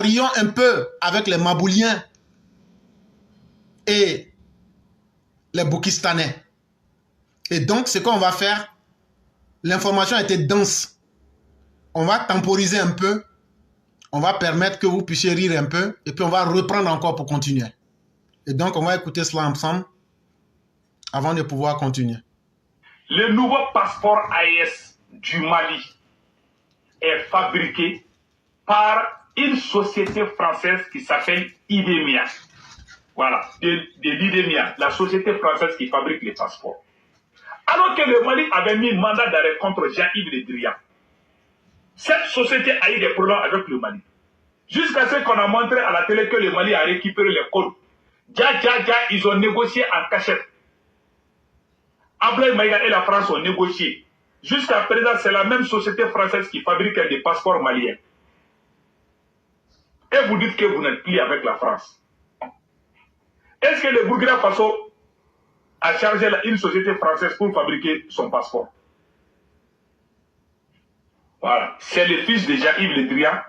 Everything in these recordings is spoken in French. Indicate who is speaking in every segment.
Speaker 1: varions un peu avec les Mabouliens et les Boukistanais. Et donc, ce qu'on va faire, l'information a été dense. On va temporiser un peu. On va permettre que vous puissiez rire un peu. Et puis, on va reprendre encore pour continuer. Et donc, on va écouter cela ensemble avant de pouvoir continuer.
Speaker 2: Le nouveau passeport AES du Mali est fabriqué par une société française qui s'appelle Idemia. Voilà, de l'Idemia, la société française qui fabrique les passeports. Alors que le Mali avait mis mandat d'arrêt contre Jean-Yves Le Drian, cette société a eu des problèmes avec le Mali. Jusqu'à ce qu'on a montré à la télé que le Mali a récupéré les codes. Ils ont négocié en cachette. Ablaye Maïga et la France ont négocié. Jusqu'à présent, c'est la même société française qui fabrique des passeports maliens. Et vous dites que vous n'êtes plus avec la France. Est-ce que le Burkina Faso a chargé une société française pour fabriquer son passeport? Voilà. C'est le fils de Jean-Yves Le Drian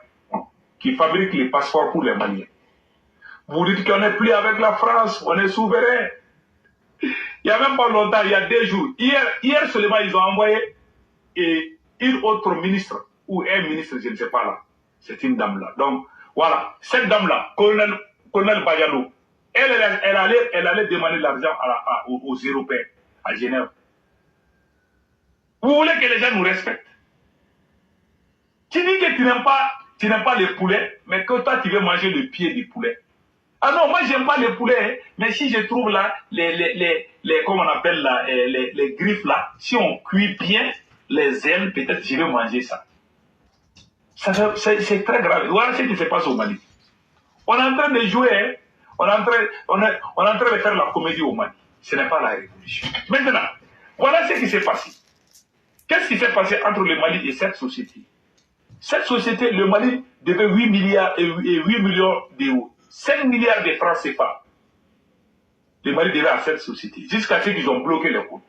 Speaker 2: qui fabrique les passeports pour les Maliens. Vous dites qu'on n'est plus avec la France, on est souverain. Il n'y a même pas longtemps, il y a 2 jours. Hier seulement, ils ont envoyé une autre ministre, ou un ministre, je ne sais pas là. C'est une dame là. Donc, voilà. Cette dame-là, colonel Bayano, elle allait demander l'argent aux Européens, à Genève. Vous voulez que les gens nous respectent? Tu dis que tu n'aimes pas les poulets, mais que toi, tu veux manger le pied du poulet. Ah non, moi, j'aime pas les poulets, hein, mais si je trouve là, comment on appelle là, les griffes là, si on cuit bien les ailes, peut-être je vais manger ça. C'est très grave. Voilà ce qui se passe au Mali. On est en train de jouer, hein, on est en train de faire la comédie au Mali. Ce n'est pas la révolution. Maintenant, voilà ce qui s'est passé. Qu'est-ce qui s'est passé entre le Mali et cette société? Cette société, le Mali devait 8 milliards et 8 millions d'euros. 5 milliards de francs CFA. Le Mali devait à cette société. Jusqu'à ce qu'ils ont bloqué les codes.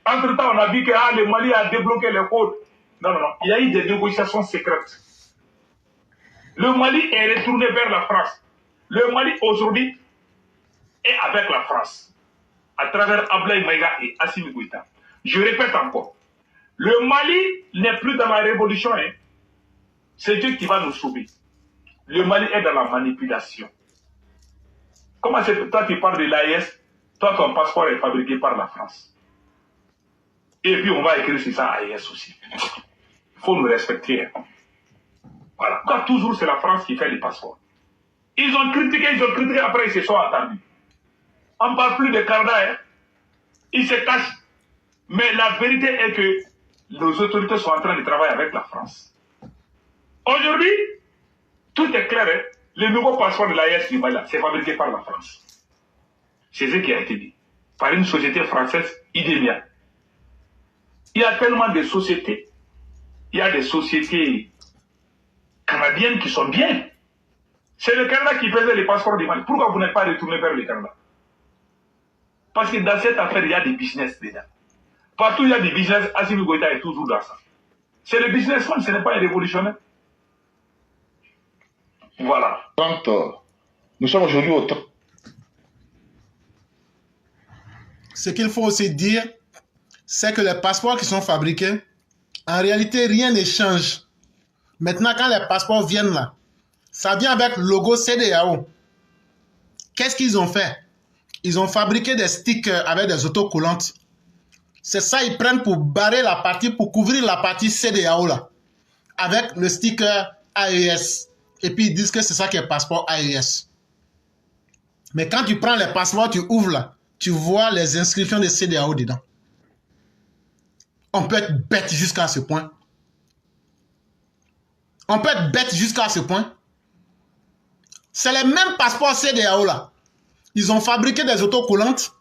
Speaker 2: Entre-temps, on a vu que le Mali a débloqué les codes. Non. Il y a eu des négociations secrètes. Le Mali est retourné vers la France. Le Mali, aujourd'hui, est avec la France. À travers Ablaye Maïga et Assimi Goïta. Je répète encore. Le Mali n'est plus dans la révolution. Hein. C'est Dieu qui va nous sauver. Le Mali est dans la manipulation. Comment c'est que toi tu parles de l'AES, toi ton passeport est fabriqué par la France. Et puis on va écrire sur ça AES aussi. Il faut nous respecter. Voilà. Quand toujours c'est la France qui fait les passeports. Ils ont critiqué, après ils se sont attendus. On ne parle plus de Canada, hein. Ils se cachent. Mais la vérité est que nos autorités sont en train de travailler avec la France. Aujourd'hui, tout est clair, hein? Le nouveau passeport de l'AES du Mali, c'est fabriqué par la France. C'est ce qui a été dit. Par une société française, Idemia. Il y a tellement de sociétés. Il y a des sociétés canadiennes qui sont bien. C'est le Canada qui faisait les passeports du Mali. Pourquoi vous n'êtes pas retourné vers le Canada? Parce que dans cette affaire, il y a des business dedans. Partout il y a des business, Assimi Goïta est toujours dans ça. C'est le businessman, ce n'est pas un révolutionnaire. Voilà.
Speaker 3: Nous sommes aujourd'hui au temps.
Speaker 1: Ce qu'il faut aussi dire, c'est que les passeports qui sont fabriqués, en réalité, rien ne change. Maintenant, quand les passeports viennent là, ça vient avec le logo CEDEAO. Qu'est-ce qu'ils ont fait? Ils ont fabriqué des stickers avec des autocollantes. C'est ça, ils prennent pour barrer la partie, pour couvrir la partie CEDEAO là, avec le sticker AES. Et puis ils disent que c'est ça qui est passeport AES. Mais quand tu prends les passeports, tu ouvres là, tu vois les inscriptions de CEDEAO dedans. On peut être bête jusqu'à ce point. On peut être bête jusqu'à ce point. C'est les mêmes passeports CEDEAO là. Ils ont fabriqué des autocollantes.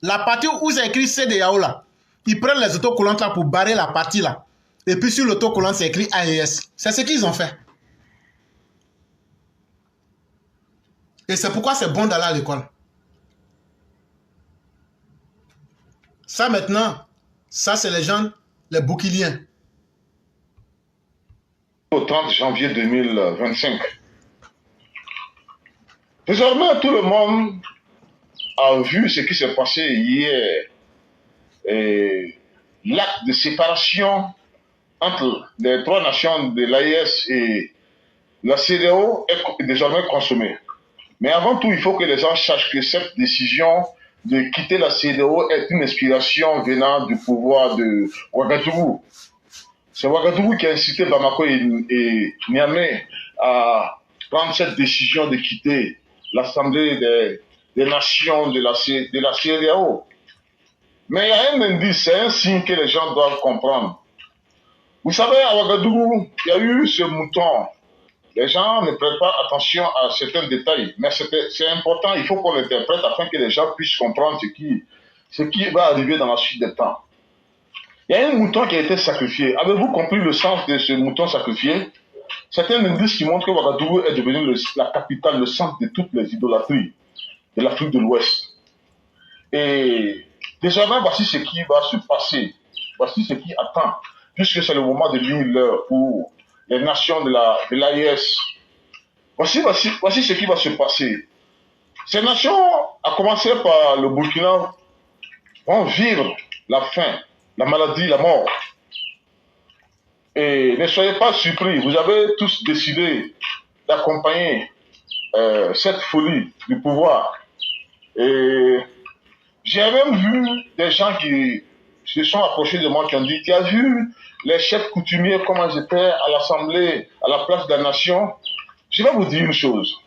Speaker 1: La partie où c'est écrit CEDEAO là, ils prennent les autocollantes là pour barrer la partie là. Et puis sur l'autocollant, c'est écrit AES. C'est ce qu'ils ont fait. Et c'est pourquoi c'est bon d'aller à l'école. Ça maintenant, ça c'est les gens, les bouquiliens.
Speaker 3: Au 30 janvier 2025, Désormais, tout le monde a vu ce qui s'est passé hier. Et l'acte de séparation entre les trois nations de l'AES et la CEDEAO est désormais consommée. Mais avant tout, il faut que les gens sachent que cette décision de quitter la CEDEAO est une inspiration venant du pouvoir de Ouagadougou. C'est Ouagadougou qui a incité Bamako et Niamey à prendre cette décision de quitter l'Assemblée des nations de la CEDEAO. Mais il y a un indice, c'est un signe que les gens doivent comprendre. Vous savez, à Ouagadougou, il y a eu ce mouton. Les gens ne prêtent pas attention à certains détails, mais c'est important, il faut qu'on l'interprète afin que les gens puissent comprendre ce qui va arriver dans la suite des temps. Il y a un mouton qui a été sacrifié. Avez-vous compris le sens de ce mouton sacrifié? C'est un indice qui montre que Ouagadougou est devenu la capitale, le centre de toutes les idolâtries de l'Afrique de l'Ouest. Et désormais, voici ce qui va se passer. Voici ce qui attend, puisque c'est le moment de lire l'heure pour les nations de l'AES. Voici ce qui va se passer. Ces nations, à commencer par le Burkina, vont vivre la faim, la maladie, la mort. Et ne soyez pas surpris, vous avez tous décidé d'accompagner cette folie du pouvoir. Et j'ai même vu des gens qui se sont approchés de moi qui ont dit, tu as vu les chefs coutumiers comment j'étais à l'Assemblée, à la place de la nation? Je vais vous dire une chose.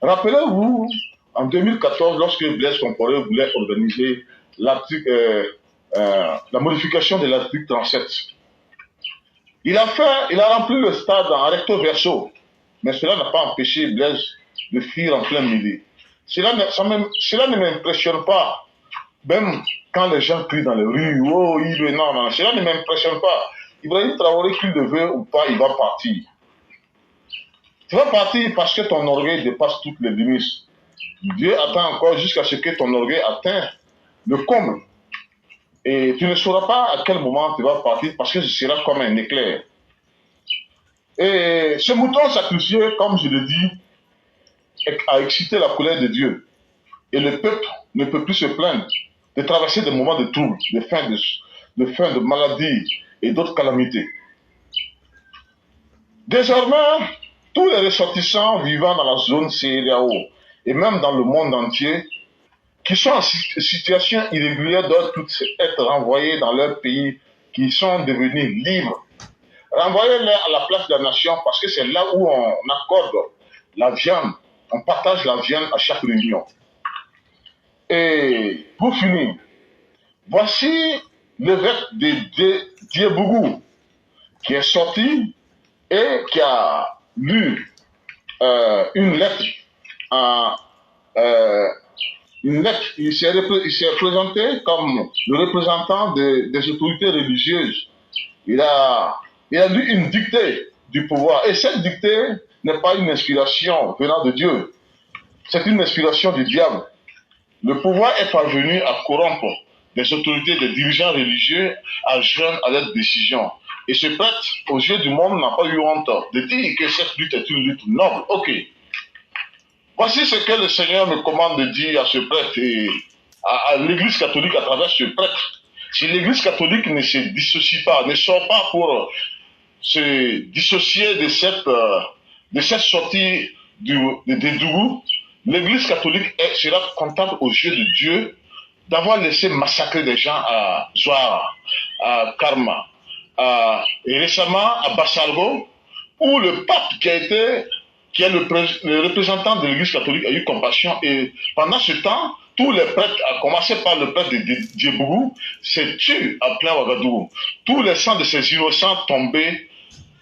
Speaker 3: Rappelez-vous, en 2014, lorsque Blaise Compaoré voulait organiser la modification de l'article 37, il a rempli le stade en recto verso, mais cela n'a pas empêché Blaise de fuir en plein milieu. Cela ne m'impressionne pas, même quand les gens crient dans les rues, oh, non, cela ne m'impressionne pas. Ibrahim Traoré, qu'il le veut ou pas, il va partir. Tu vas partir parce que ton orgueil dépasse toutes les limites. Dieu attend encore jusqu'à ce que ton orgueil atteigne le comble. Et tu ne sauras pas à quel moment tu vas partir parce que ce sera comme un éclair. Et ce mouton sacrifié, comme je le dis, a excité la colère de Dieu. Et le peuple ne peut plus se plaindre de traverser des moments de trouble, de faim, de maladie et d'autres calamités. Désormais, tous les ressortissants vivant dans la zone CEDEAO et même dans le monde entier, qui sont en situation irrégulière, doivent tous être renvoyés dans leur pays, qui sont devenus libres. Renvoyez-les à la place de la nation parce que c'est là où on accorde la viande, on partage la viande à chaque réunion. Et pour finir, voici l'évêque de Diebougou qui est sorti et qui a lu une lettre. Il s'est présenté comme le représentant des autorités religieuses. Il a lu une dictée du pouvoir. Et cette dictée n'est pas une inspiration venant de Dieu. C'est une inspiration du diable. Le pouvoir est parvenu à corrompre des autorités, des dirigeants religieux à joindre à leurs décisions. Et ce prêtre, aux yeux du monde, n'a pas eu honte de dire que cette lutte est une lutte noble. Ok. Voici ce que le Seigneur me commande de dire à ce prêtre et à l'Église catholique à travers ce prêtre. Si l'Église catholique ne se dissocie pas, ne sort pas pour se dissocier de cette sortie de Dougou, l'Église catholique sera contente aux yeux de Dieu d'avoir laissé massacrer des gens à Zouara, à Karma, et récemment à Bassalgo, où le pape qui est le représentant de l'Église catholique a eu compassion. Et pendant ce temps, tous les prêtres, à commencer par le prêtre de Diebougou, s'est tué à plein Ouagadougou. Tous les sangs de ces innocents tombés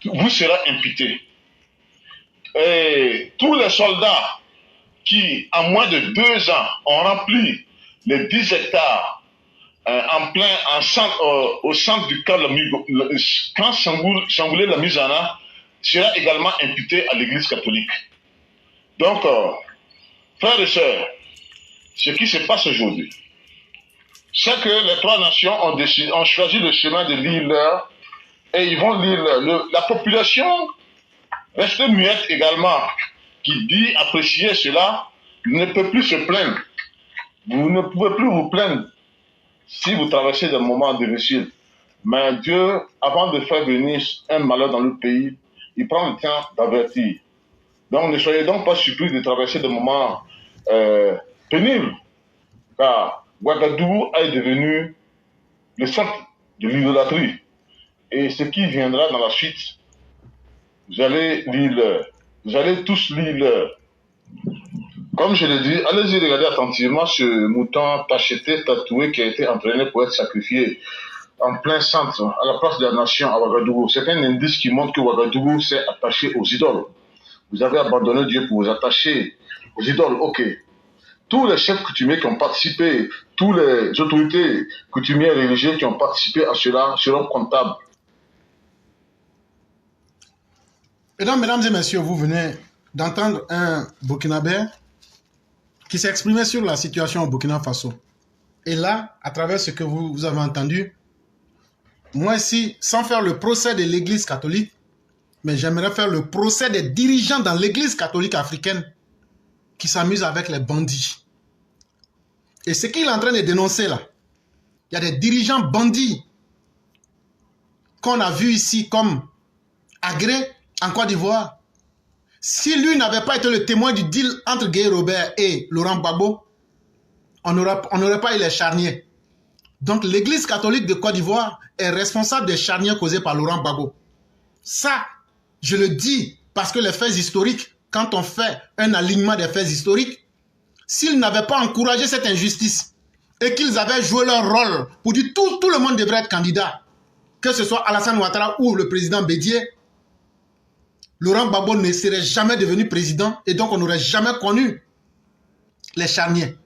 Speaker 3: vous sera imputé. Et tous les soldats qui, en moins de 2 ans, ont rempli les 10 hectares au centre du camp Sangoulé la Misana, sera également imputé à l'Église catholique. Donc, frères et sœurs, ce qui se passe aujourd'hui, c'est que les trois nations ont choisi le chemin de lire l'heure et ils vont lire l'heure. La population reste muette également, qui dit apprécier cela, ne peut plus se plaindre. Vous ne pouvez plus vous plaindre si vous traversez des moments difficiles. Mais Dieu, avant de faire venir un malheur dans le pays, il prend le temps d'avertir. Donc ne soyez donc pas surpris de traverser des moments pénibles. Car Ouagadougou est devenu le centre de l'idolâtrie. Et ce qui viendra dans la suite, vous allez tous lire. Comme je l'ai dit, allez-y regarder attentivement ce mouton tacheté, tatoué qui a été entraîné pour être sacrifié en plein centre, à la place de la nation à Ouagadougou. C'est un indice qui montre que Ouagadougou s'est attaché aux idoles. Vous avez abandonné Dieu pour vous attacher aux idoles, ok. Tous les chefs coutumiers qui ont participé, tous les autorités coutumières et religieuses qui ont participé à cela seront comptables.
Speaker 1: Et donc, mesdames et messieurs, vous venez d'entendre un Burkinabé qui s'exprimait sur la situation au Burkina Faso. Et là, à travers ce que vous avez entendu, moi ici, sans faire le procès de l'Église catholique, mais j'aimerais faire le procès des dirigeants dans l'Église catholique africaine qui s'amusent avec les bandits. Et ce qu'il est en train de dénoncer là, il y a des dirigeants bandits qu'on a vus ici comme Agré en Côte d'Ivoire. Si lui n'avait pas été le témoin du deal entre Guy Robert et Laurent Gbagbo, on n'aurait pas eu les charniers. Donc l'Église catholique de Côte d'Ivoire est responsable des charniers causés par Laurent Gbagbo. Ça, je le dis parce que les faits historiques, quand on fait un alignement des faits historiques, s'ils n'avaient pas encouragé cette injustice et qu'ils avaient joué leur rôle pour dire tout le monde devrait être candidat, que ce soit Alassane Ouattara ou le président Bédié, Laurent Gbagbo ne serait jamais devenu président et donc on n'aurait jamais connu les charniers.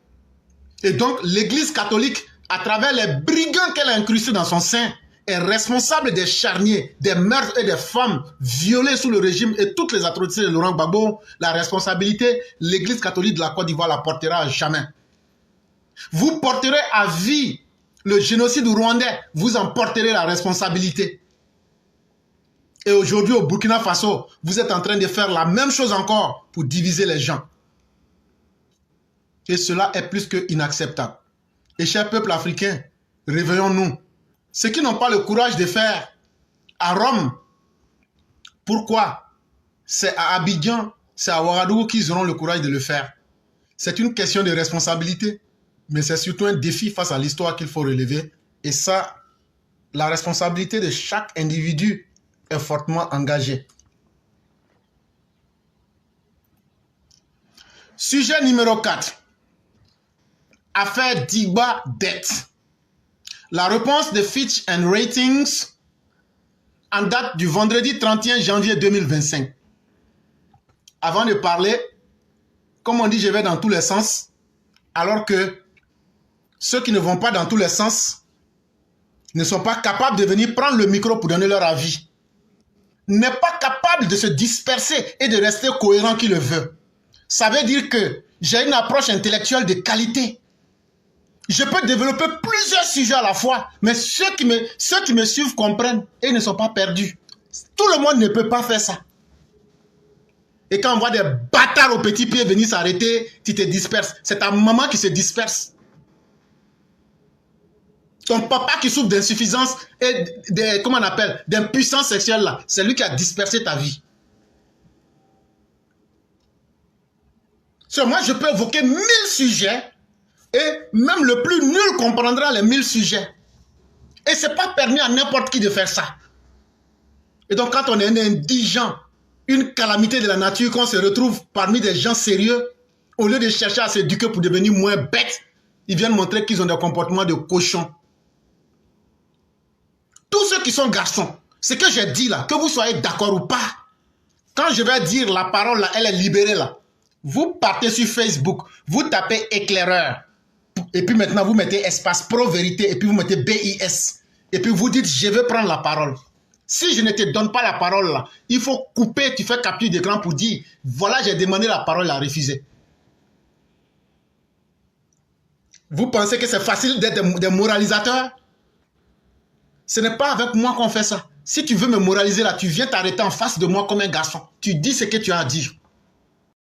Speaker 1: Et donc l'Église catholique, à travers les brigands qu'elle a incrustés dans son sein, est responsable des charniers, des meurtres et des femmes violées sous le régime et toutes les atrocités de Laurent Gbagbo. La responsabilité, l'Église catholique de la Côte d'Ivoire la portera à jamais. Vous porterez à vie le génocide rwandais, vous en porterez la responsabilité. Et aujourd'hui au Burkina Faso, vous êtes en train de faire la même chose encore pour diviser les gens. Et cela est plus que inacceptable. Et chers peuples africains, réveillons-nous. Ceux qui n'ont pas le courage de faire à Rome, pourquoi? C'est à Abidjan, c'est à Ouagadougou qu'ils auront le courage de le faire. C'est une question de responsabilité, mais c'est surtout un défi face à l'histoire qu'il faut relever. Et ça, la responsabilité de chaque individu est fortement engagée. Sujet numéro 4. Affaire Digba dette. La réponse de Fitch and Ratings en date du vendredi 31 janvier 2025. Avant de parler, comme on dit, je vais dans tous les sens, alors que ceux qui ne vont pas dans tous les sens ne sont pas capables de venir prendre le micro pour donner leur avis. N'est pas capable de se disperser et de rester cohérent qui le veut. Ça veut dire que j'ai une approche intellectuelle de qualité. Je peux développer plusieurs sujets à la fois, mais ceux qui me suivent comprennent et ils ne sont pas perdus. Tout le monde ne peut pas faire ça. Et quand on voit des bâtards aux petits pieds venir s'arrêter, tu te disperses. C'est ta maman qui se disperse. Ton papa qui souffre d'insuffisance et d'impuissance sexuelle là, c'est lui qui a dispersé ta vie. Moi, je peux évoquer 1000 sujets et même le plus nul comprendra les 1000 sujets. Et ce n'est pas permis à n'importe qui de faire ça. Et donc, quand on est un indigent, une calamité de la nature, qu'on se retrouve parmi des gens sérieux, au lieu de chercher à s'éduquer pour devenir moins bêtes, ils viennent montrer qu'ils ont des comportements de cochons. Tous ceux qui sont garçons, ce que j'ai dit là, que vous soyez d'accord ou pas, quand je vais dire la parole là, elle est libérée là, vous partez sur Facebook, vous tapez éclaireur, et puis maintenant vous mettez espace pro vérité, et puis vous mettez BIS, et puis vous dites je veux prendre la parole. Si je ne te donne pas la parole là, il faut couper, tu fais capture d'écran pour dire voilà j'ai demandé la parole, elle a refusé. Vous pensez que c'est facile d'être des moralisateurs? Ce n'est pas avec moi qu'on fait ça. Si tu veux me moraliser là, tu viens t'arrêter en face de moi comme un garçon. Tu dis ce que tu as à dire.